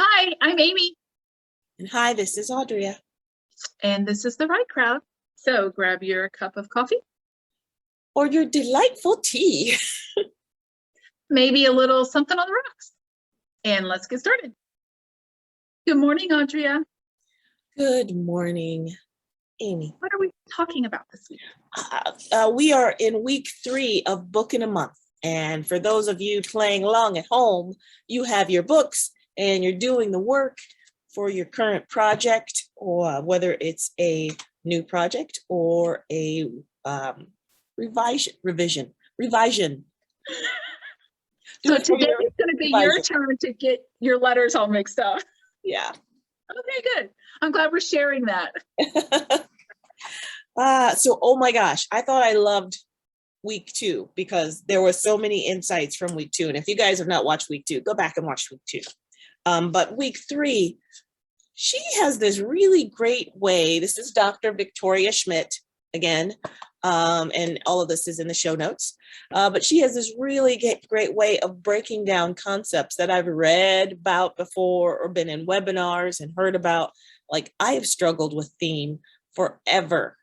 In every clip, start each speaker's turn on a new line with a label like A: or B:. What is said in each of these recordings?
A: Hi, I'm Amy,
B: And hi, this is Audrea.
A: and this is The Right Crowd. So grab your cup of coffee,
B: Or your delightful tea.
A: maybe a little something on the rocks, and let's get started. Good morning, Audrea.
B: Good morning, Amy.
A: What are we talking about this week?
B: We are in week 3 of Book in a Month. And for those of you playing along at home, you have your books and you're doing the work for your current project, or whether it's a new project or a revision.
A: So today is going to be your turn to get your letters all mixed up.
B: Yeah.
A: Okay, good. I'm glad we're sharing that.
B: So, oh my gosh, I thought I loved week 2 because there were so many insights from week 2. And if you guys have not watched week 2, go back and watch week 2. But week 3, she has this really great way. This is Dr. Victoria Schmidt again, and all of this is in the show notes. But she has this really great way of breaking down concepts that I've read about before or been in webinars and heard about. Like, I have struggled with theme forever.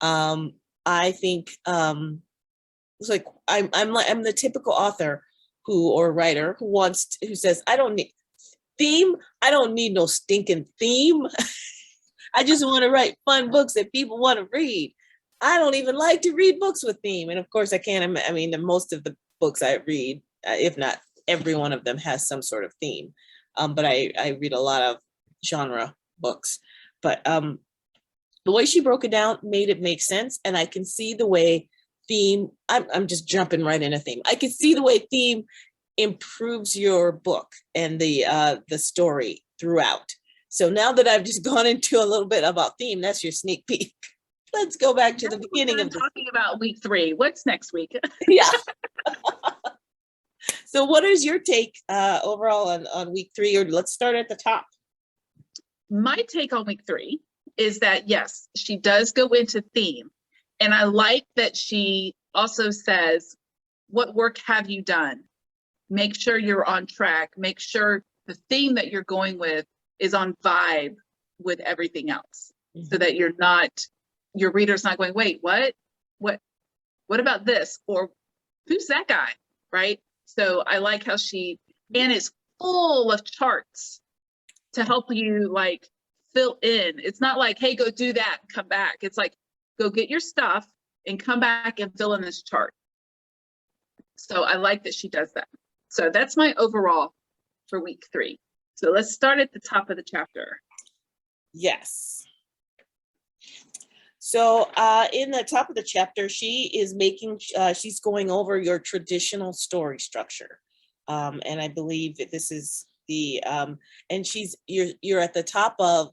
B: I think it's like I'm the typical author or writer who says, I don't need theme. I don't need no stinking theme. I just want to write fun books that people want to read. I don't even like to read books with theme. And of course I can't. I mean, most of the books I read, if not every one of them, has some sort of theme. But I read a lot of genre books. But the way she broke it down made it make sense. And I can see the way theme, I'm just jumping right in a theme. I can see the way theme improves your book and the story throughout. So now that I've just gone into a little bit about theme, that's your sneak peek. Let's go back to the beginning of
A: talking about week 3. What's next week?
B: Yeah. So what is your take overall on week 3? Or let's start at the top.
A: My take on week 3 is that, yes, she does go into theme. And I like that she also says, what work have you done? Make sure you're on track. Make sure the theme that you're going with is on vibe with everything else, so that your reader's not going, wait, what about this? Or who's that guy, right? So I like how and it's full of charts to help you like fill in. It's not like, hey, go do that and come back. It's like, go get your stuff and come back and fill in this chart. So I like that she does that. So that's my overall for week 3. So let's start at the top of the chapter.
B: Yes. So in the top of the chapter, she is she's going over your traditional story structure. And I believe that this is and you're at the top of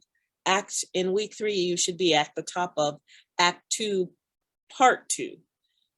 B: in week 3, you should be at the top of Act 2, Part 2.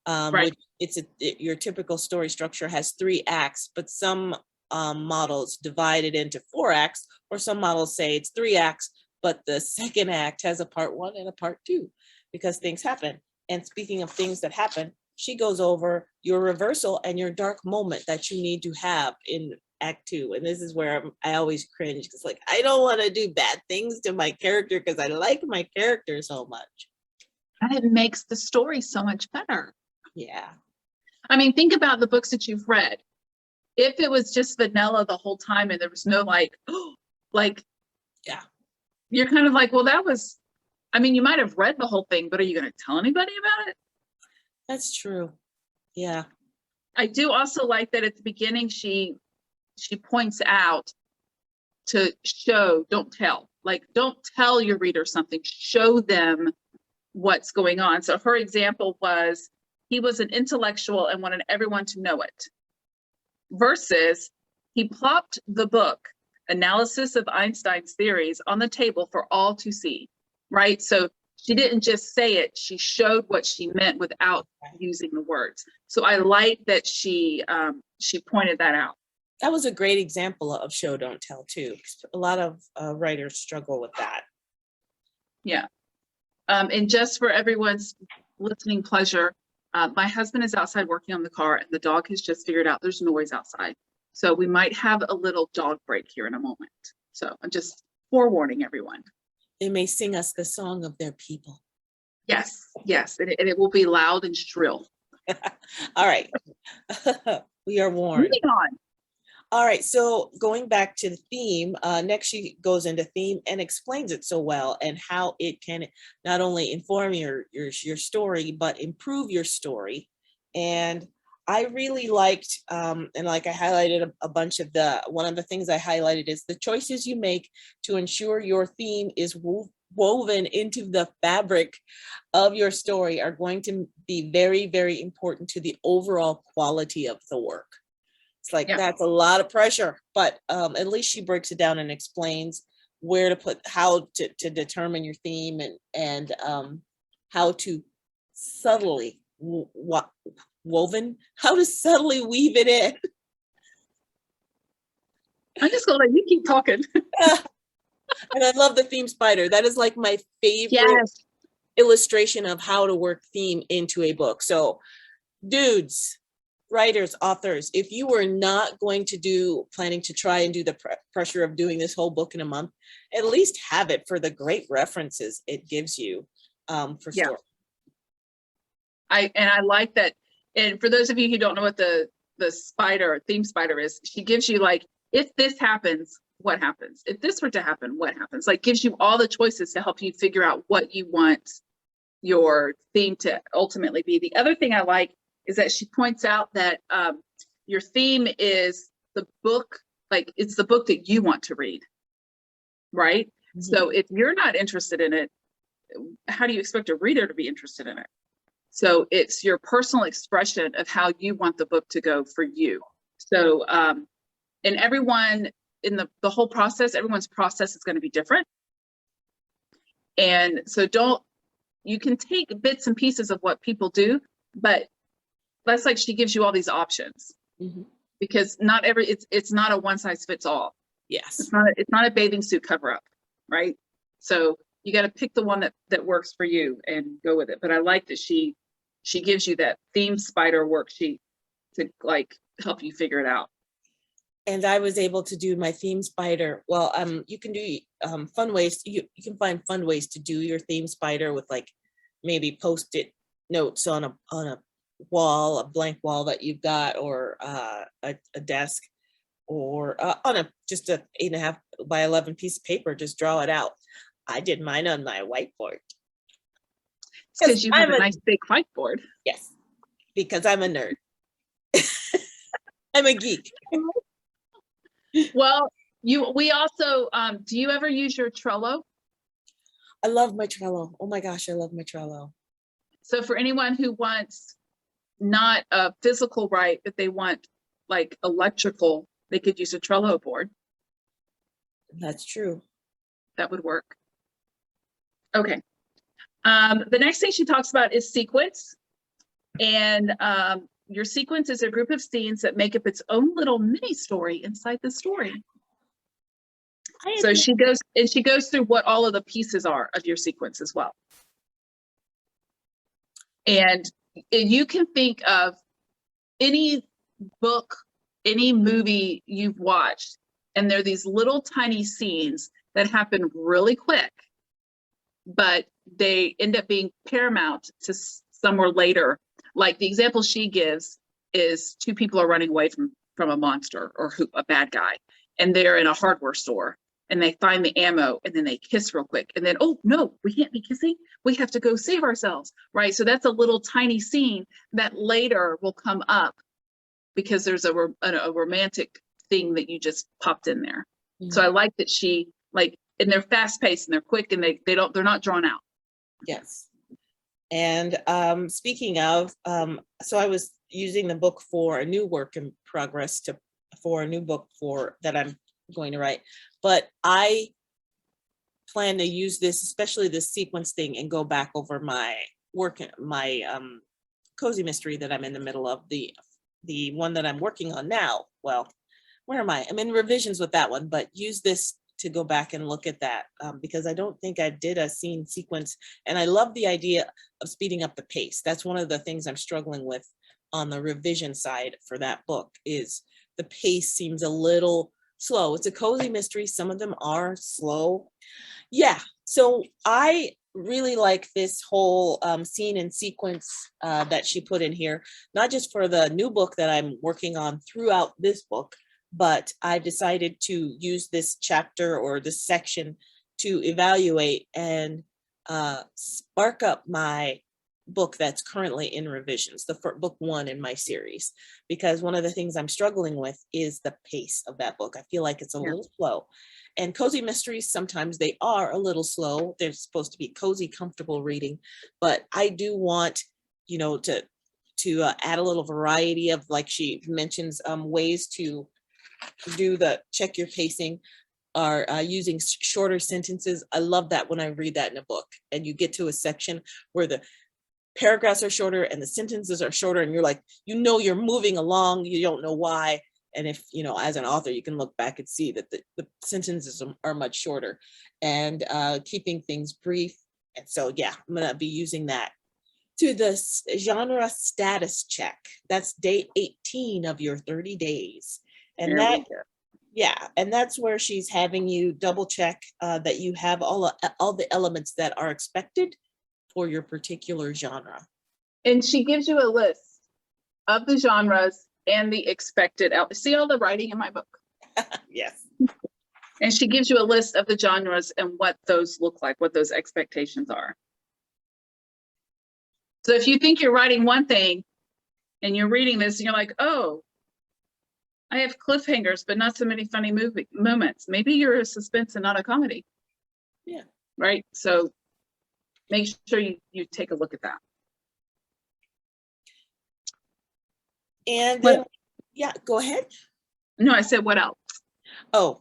A: Right.
B: Which your typical story structure has 3 acts, but some models divide it into 4 acts, or some models say it's 3 acts, but the second act has a part 1 and a part 2 because things happen. And speaking of things that happen, she goes over your reversal and your dark moment that you need to have in Act 2. And this is where I always cringe, because like, I don't want to do bad things to my character because I like my character so much.
A: And it makes the story so much better.
B: Yeah.
A: I mean, think about the books that you've read. If it was just vanilla the whole time and there was no
B: yeah,
A: you're kind of like, well, you might have read the whole thing, but are you going to tell anybody about it?
B: That's true. Yeah.
A: I do also like that at the beginning, she points out to show, don't tell. Like, don't tell your reader something, show them what's going on. So her example was, he was an intellectual and wanted everyone to know it. Versus, he plopped the book, Analysis of Einstein's Theories, on the table for all to see, right? So she didn't just say it, she showed what she meant without using the words. So I like that she pointed that out.
B: That was a great example of show, don't tell too. A lot of writers struggle with that.
A: Yeah. And just for everyone's listening pleasure, my husband is outside working on the car, and the dog has just figured out there's noise outside. So we might have a little dog break here in a moment. So I'm just forewarning everyone.
B: They may sing us the song of their people.
A: Yes, yes, and it will be loud and shrill.
B: All right. We are warned.
A: Moving on.
B: All right, so going back to the theme, next she goes into theme and explains it so well, and how it can not only inform your story, but improve your story. And I really liked, and like I highlighted a bunch of one of the things I highlighted is the choices you make to ensure your theme is woven into the fabric of your story are going to be very, very important to the overall quality of the work. It's like,
A: Yeah.
B: That's a lot of pressure, but at least she breaks it down and explains where to put, how to determine your theme, and how to subtly how to subtly weave it in.
A: I'm just gonna let you keep talking.
B: And I love the theme spider. That is like my favorite
A: Yes.
B: illustration of how to work theme into a book. So dudes, writers, authors, if you were not planning to try and do the pressure of doing this whole book in a month, at least have it for the great references it gives you for story.
A: I like that. And for those of you who don't know what the theme spider is, she gives you like, if this happens, what happens? If this were to happen, what happens? Like, gives you all the choices to help you figure out what you want your theme to ultimately be. The other thing I like is that she points out that your theme is the book, like it's the book that you want to read, right? Mm-hmm. So if you're not interested in it, how do you expect a reader to be interested in it? So it's your personal expression of how you want the book to go for you. So, and everyone in the whole process, everyone's process is going to be different. And so you can take bits and pieces of what people do, but that's like, she gives you all these options, mm-hmm. because it's not a one size fits all.
B: Yes.
A: It's not a bathing suit cover up, right? So you got to pick the one that works for you and go with it. But I like that she gives you that theme spider worksheet to like help you figure it out.
B: And I was able to do my theme spider. Well, you can do fun ways. You can find fun ways to do your theme spider with like maybe Post-it notes on a wall, a blank wall that you've got, or a desk, or on just a 8.5 by 11 piece of paper. Just draw it out. I did mine on my whiteboard.
A: Because you have a nice big whiteboard.
B: Yes, because I'm a nerd. I'm a geek.
A: Well, we also, do you ever use your Trello?
B: I love my Trello. Oh my gosh, I love my Trello.
A: So for anyone who wants not a physical write, but they want like electrical, they could use a Trello board.
B: That's true.
A: That would work. Okay. The next thing she talks about is sequence. And your sequence is a group of scenes that make up its own little mini story inside the story. So she goes through what all of the pieces are of your sequence as well. And you can think of any book, any movie you've watched, and there are these little tiny scenes that happen really quick, but they end up being paramount to somewhere later. Like the example she gives is two people are running away from a monster or a bad guy, and they're in a hardware store and they find the ammo and then they kiss real quick. And then, oh no, we can't be kissing. We have to go save ourselves, right? So that's a little tiny scene that later will come up because there's a romantic thing that you just popped in there. Mm-hmm. So I like that she, like, and they're fast paced and they're quick and they're not drawn out.
B: Yes. And speaking of, so I was using the book for a new work in progress for a new book that I'm going to write, but I plan to use this, especially this sequence thing, and go back over my work, my cozy mystery that I'm in the middle of, the one that I'm working on now. Well, where am I? I'm in revisions with that one, but use this to go back and look at that because I don't think I did a scene sequence, and I love the idea of speeding up the pace. That's one of the things I'm struggling with on the revision side for that book, is the pace seems a little slow. It's a cozy mystery. Some of them are slow. Yeah. So I really like this whole scene and sequence that she put in here, not just for the new book that I'm working on throughout this book, but I decided to use this chapter or this section to evaluate and spark up my book that's currently in revisions, the book 1 in my series, because one of the things I'm struggling with is the pace of that book. I feel like it's a little slow. And cozy mysteries, sometimes they are a little slow. They're supposed to be cozy, comfortable reading, but I do want, you know, to add a little variety of, like she mentions, ways to do the check your pacing, are using shorter sentences. I love that when I read that in a book and you get to a section where the paragraphs are shorter and the sentences are shorter and you're like, you know, you're moving along, you don't know why. And if, you know, as an author, you can look back and see that the sentences are much shorter, and keeping things brief. And so, yeah, I'm going to be using that. To the genre status check. That's day 18 of your 30 days. And that, yeah, and that's where she's having you double check that you have all the elements that are expected for your particular genre.
A: And she gives you a list of the genres and the expected. See all the writing in my book?
B: Yes.
A: And she gives you a list of the genres and what those look like, what those expectations are. So if you think you're writing one thing and you're reading this and you're like, oh, I have cliffhangers, but not so many funny moments. Maybe you're a suspense and not a comedy.
B: Yeah.
A: Right. So make sure you take a look at that.
B: And then, yeah, go ahead.
A: No, I said, what else?
B: Oh,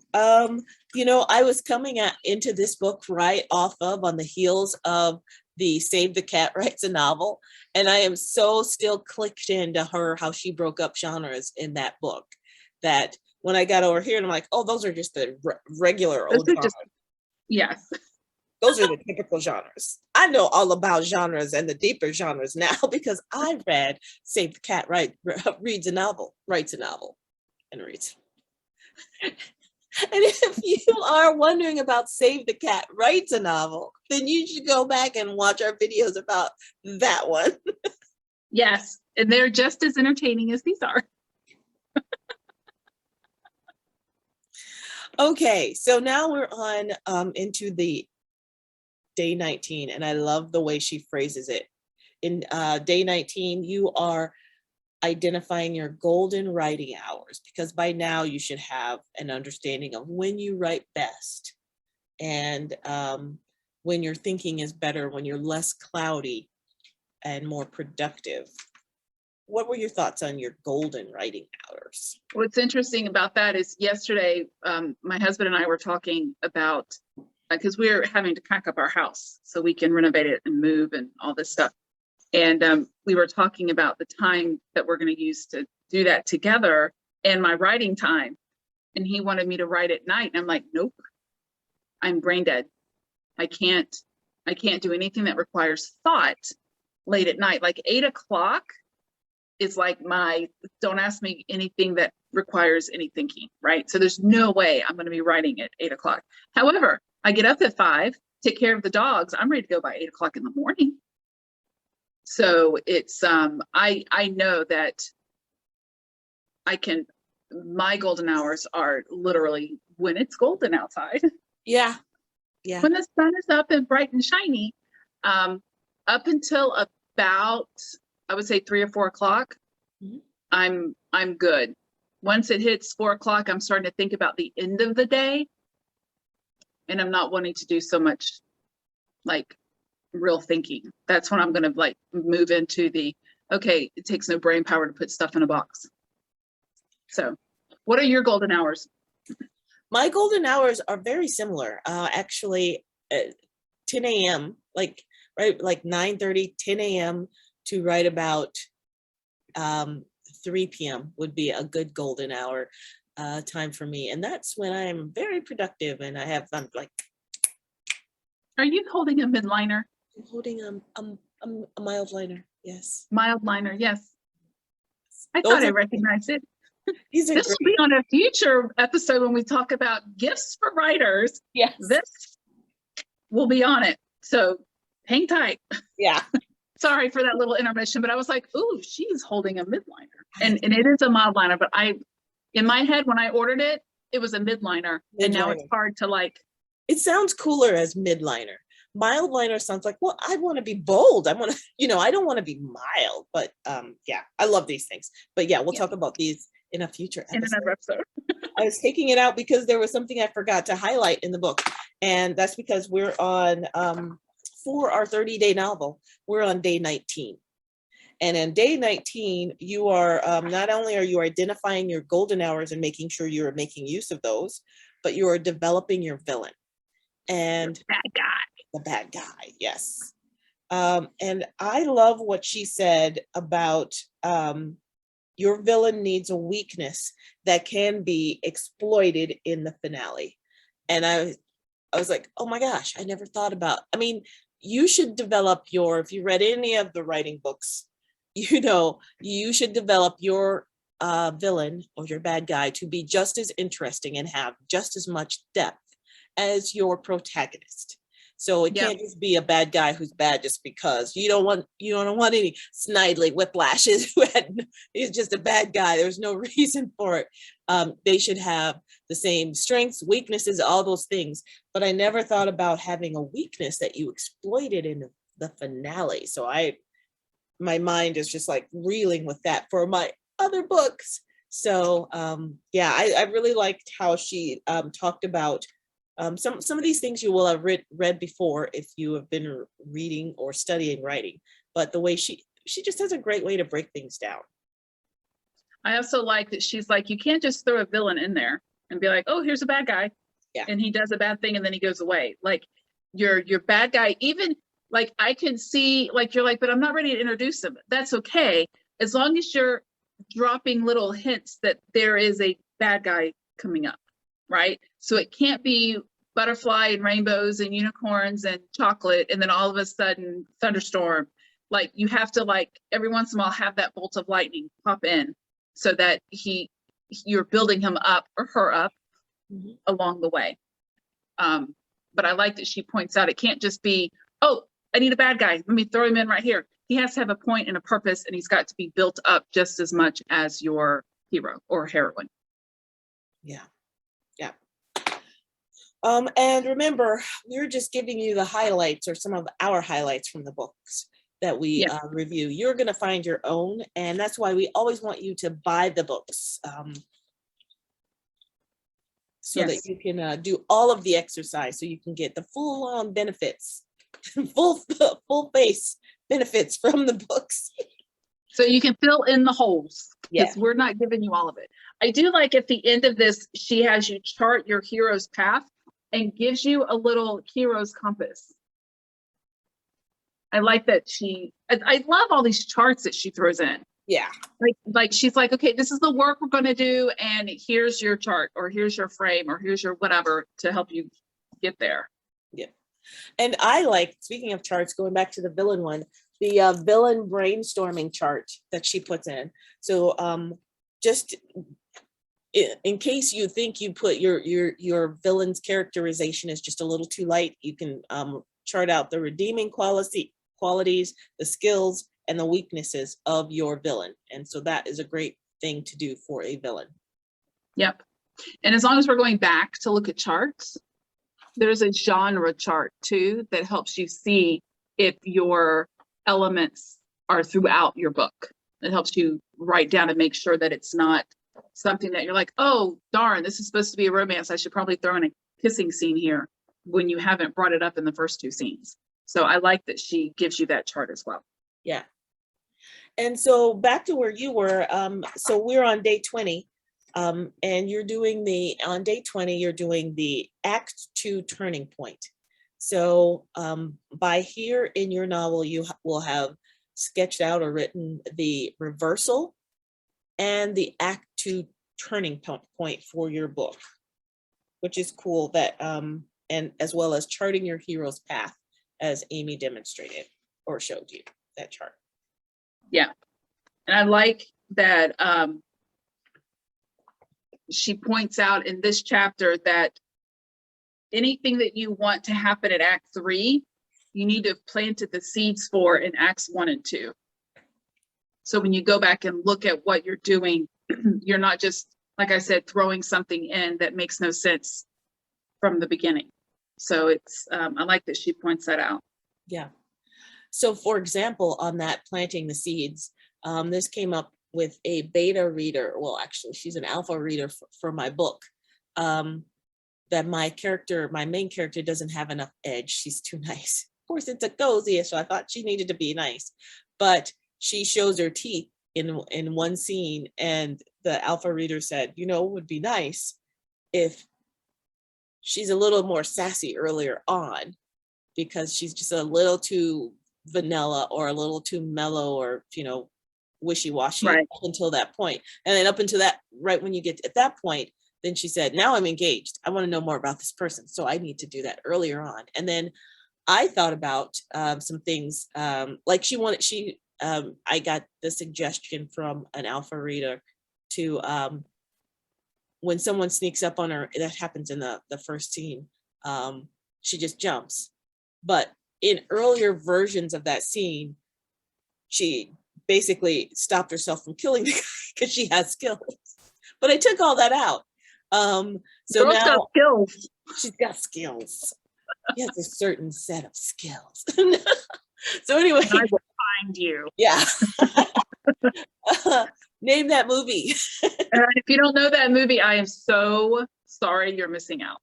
B: you know, I was coming into this book right off of, on the heels of the Save the Cat Writes a Novel. And I am so still clicked into her, how she broke up genres in that book, that when I got over here and I'm like, oh, those are just the regular old genres.
A: Yes.
B: Those are the typical genres. I know all about genres and the deeper genres now because I read Save the Cat Writes a Novel, and reads. And if you are wondering about Save the Cat Writes a Novel, then you should go back and watch our videos about that one.
A: Yes, and they're just as entertaining as these are.
B: Okay, so now we're on into the day 19, and I love the way she phrases it. In day 19, you are identifying your golden writing hours, because by now you should have an understanding of when you write best, and when your thinking is better, when you're less cloudy and more productive. What were your thoughts on your golden writing hours?
A: What's interesting about that is yesterday, my husband and I were talking about, because we're having to pack up our house so we can renovate it and move and all this stuff. And we were talking about the time that we're going to use to do that together and my writing time. And he wanted me to write at night. And I'm like, nope, I'm brain dead. I can't do anything that requires thought late at night. Like 8 o'clock is like don't ask me anything that requires any thinking, right? So there's no way I'm going to be writing at 8 o'clock. However, I get up at 5, take care of the dogs. I'm ready to go by 8 o'clock in the morning. So it's, I know that my golden hours are literally when it's golden outside.
B: Yeah. Yeah.
A: When the sun is up and bright and shiny, up until about, I would say 3 or 4 o'clock, I'm good. Once it hits 4 o'clock, I'm starting to think about the end of the day, and I'm not wanting to do so much like real thinking. That's when I'm going to like move into okay, it takes no brain power to put stuff in a box. So what are your golden hours?
B: My golden hours are very similar. Actually, 10 a.m., like 9:30, 10 a.m. to right about 3 p.m. would be a good golden hour time for me. And that's when I'm very productive and I'm like.
A: Are you holding a midliner?
B: I'm holding a mild liner, yes.
A: Mild liner, yes. I thought I recognized it.
B: These are
A: This
B: great.
A: will be on a future episode when we talk about gifts for writers.
B: Yes.
A: This will be on it. So hang tight.
B: Yeah.
A: Sorry for that little intermission, but I was like, ooh, she's holding a midliner. And it is a mild liner, but in my head, when I ordered it, it was a midliner. And now it's hard to like.
B: It sounds cooler as midliner. Mild liner sounds like, well, I want to be bold. I want to, I don't want to be mild, but yeah, I love these things. But yeah, we'll talk about these in a future episode.
A: In another episode.
B: I was taking it out because there was something I forgot to highlight in the book. And that's because we're on, for our 30-day novel, we're on day 19. And in day 19, you are, not only are you identifying your golden hours and making sure you are making use of those, but you are developing your villain. And the bad guy, yes. And I love what she said about your villain needs a weakness that can be exploited in the finale. And I was like, oh my gosh, I never thought about, you should develop if you read any of the writing books, you should develop your villain or your bad guy to be just as interesting and have just as much depth as your protagonist. So it can't just be a bad guy who's bad just because. You don't want any Snidely Whiplashes who is just a bad guy. There's no reason for it. They should have the same strengths, weaknesses, all those things. But I never thought about having a weakness that you exploited in the finale. So my mind is just like reeling with that for my other books. So I really liked how she talked about some of these things you will have read before if you have been reading or studying writing, but the way she just has a great way to break things down.
A: I also like that she's like, you can't just throw a villain in there and be like, oh, here's a bad guy.
B: Yeah.
A: And he does a bad thing and then he goes away. Like your bad guy, even like I can see, like you're like, but I'm not ready to introduce him. That's okay. As long as you're dropping little hints that there is a bad guy coming up, right? So it can't be butterfly and rainbows and unicorns and chocolate and then all of a sudden thunderstorm. Like you have to like every once in a while have that bolt of lightning pop in so that you're building him up or her up along the way. But I like that she points out it can't just be, oh, I need a bad guy. Let me throw him in right here. He has to have a point and a purpose, and he's got to be built up just as much as your hero or heroine.
B: Yeah. Yeah. And remember, we're just giving you the highlights or some of our highlights from the books that we review. You're going to find your own, and that's why we always want you to buy the books so that you can do all of the exercise, so you can get the full benefits, full face benefits from the books.
A: So you can fill in the holes, because
B: Yeah.
A: we're not giving you all of it. I do like at the end of this, she has you chart your hero's path and gives you a little hero's compass. I like that I love all these charts that she throws in.
B: Yeah.
A: Like she's like, okay, this is the work we're going to do. And here's your chart, or here's your frame, or here's your whatever to help you get there.
B: Yeah. And I like, speaking of charts, going back to the villain one, the villain brainstorming chart that she puts in. So just in case you think you put your villain's characterization is just a little too light, you can chart out the redeeming qualities, the skills, and the weaknesses of your villain. And so that is a great thing to do for a villain.
A: Yep. And as long as we're going back to look at charts, there's a genre chart too that helps you see if your elements are throughout your book. It helps you write down and make sure that it's not something that you're like, oh, darn, this is supposed to be a romance. I should probably throw in a kissing scene here when you haven't brought it up in the first two scenes. So I like that she gives you that chart as well.
B: Yeah. And so back to where you were, so we're on day 20, and you're doing on day 20, you're doing the Act 2 turning point. So by here in your novel, you will have sketched out or written the reversal and the Act 2 turning point for your book, which is cool, that and as well as charting your hero's path, as Amy demonstrated or showed you that chart.
A: Yeah. And I like that she points out in this chapter that anything that you want to happen in Act 3, you need to have planted the seeds for in Acts 1 and 2. So when you go back and look at what you're doing, you're not just, like I said, throwing something in that makes no sense from the beginning. So it's, I like that she points that out.
B: Yeah. So for example, on that planting the seeds, this came up with a beta reader. Well, actually, she's an alpha reader for my book. That my main character doesn't have enough edge. She's too nice. Of course, it's a cozy, so I thought she needed to be nice. But she shows her teeth in one scene, and the alpha reader said, you know, it would be nice if she's a little more sassy earlier on, because she's just a little too vanilla or a little too mellow or, you know, wishy-washy
A: Right.
B: up until that point. And then up until that, right when you get at that point, then she said, now I'm engaged. I want to know more about this person. So I need to do that earlier on. And then I thought about some things like I got the suggestion from an alpha reader to when someone sneaks up on her, that happens in the first scene, she just jumps. But in earlier versions of that scene, she basically stopped herself from killing the guy because she has skills. But I took all that out. So
A: Girl's
B: now
A: got skills.
B: she's got skills. She has a certain set of skills. So anyway,
A: I will find you.
B: yeah. Name that movie.
A: And if you don't know that movie, I am so sorry you're missing out.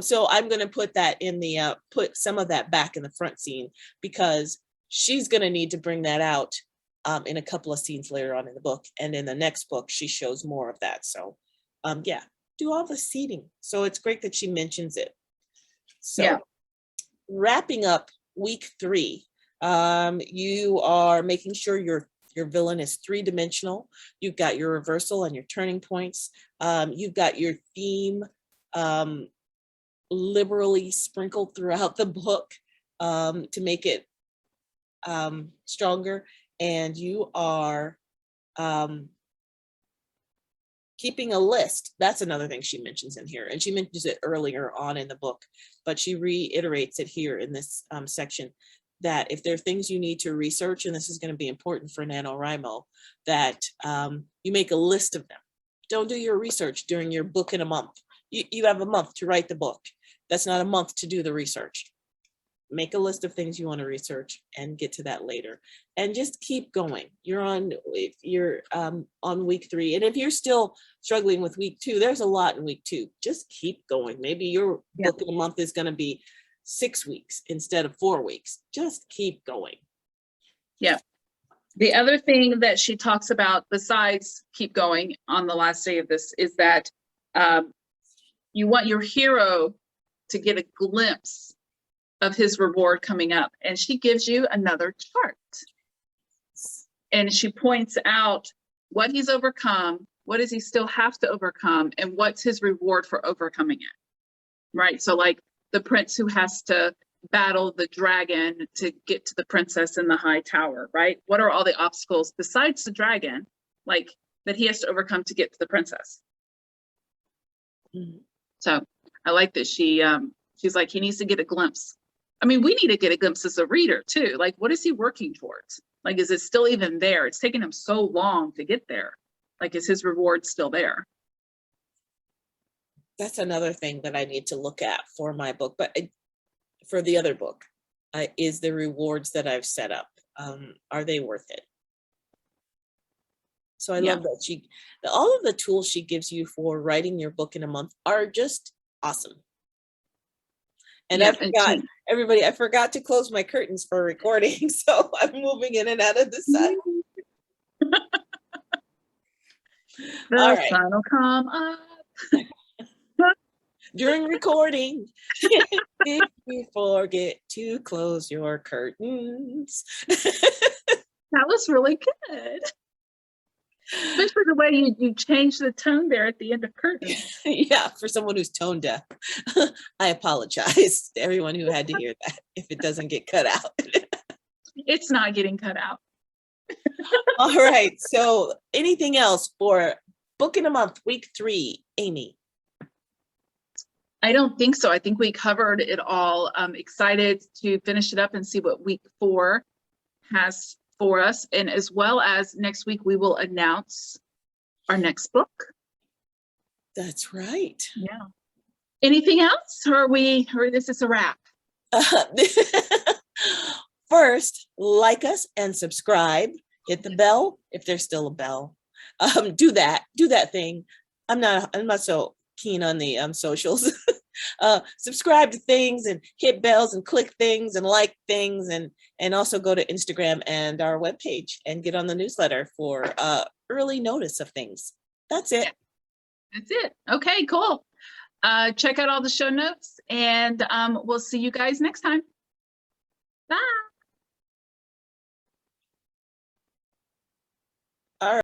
B: So I'm going to put that in the put some of that back in the front scene, because she's going to need to bring that out in a couple of scenes later on in the book, and in the next book she shows more of that. So yeah, do all the seeding. So it's great that she mentions it. So yeah. Wrapping up week 3, you are making sure your villain is 3-dimensional. You've got your reversal and your turning points. You've got your theme liberally sprinkled throughout the book to make it stronger. And you are keeping a list. That's another thing she mentions in here. And she mentions it earlier on in the book, but she reiterates it here in this section, that if there are things you need to research, and this is going to be important for NaNoWriMo, that you make a list of them. Don't do your research during your book in a month. You have a month to write the book. That's not a month to do the research. Make a list of things you want to research and get to that later. And just keep going. You're on week 3. And if you're still struggling with week 2, there's a lot in week 2. Just keep going. Maybe your book in a month is going to be 6 weeks instead of 4 weeks. Just keep going.
A: Yeah. The other thing that she talks about besides keep going on the last day of this is that you want your hero to get a glimpse of his reward coming up. And she gives you another chart. And she points out what he's overcome, what does he still have to overcome, and what's his reward for overcoming it, right? So like the prince who has to battle the dragon to get to the princess in the high tower, right? What are all the obstacles besides the dragon, like that he has to overcome to get to the princess? Mm-hmm. So I like that she's like, he needs to get a glimpse. I mean, we need to get a glimpse as a reader too. Like, what is he working towards? Like, is it still even there? It's taken him so long to get there. Like, is his reward still there?
B: That's another thing that I need to look at for my book, but for the other book, is the rewards that I've set up. Are they worth it? So I love that all of the tools she gives you for writing your book in a month are just awesome. And I forgot to close my curtains for recording, so I'm moving in and out of the sun.
A: The sun will come up.
B: During recording, if you forget to close your curtains.
A: That was really good. Especially the way you changed the tone there at the end of curtain.
B: Yeah, for someone who's tone deaf. I apologize to everyone who had to hear that if it doesn't get cut out.
A: It's not getting cut out.
B: All right. So anything else for book in a month, week 3, Amy.
A: I don't think so. I think we covered it all. I'm excited to finish it up and see what week 4 has for us. And as well as next week, we will announce our next book.
B: That's right.
A: Yeah. Anything else? Or this is a wrap?
B: First, like us and subscribe. Hit the bell if there's still a bell. Do that thing. I'm not so keen on the socials. Subscribe to things and hit bells and click things and like things, and also go to Instagram and our webpage and get on the newsletter for early notice of things. That's it.
A: That's it. Okay, cool. Check out all the show notes, and we'll see you guys next time. Bye.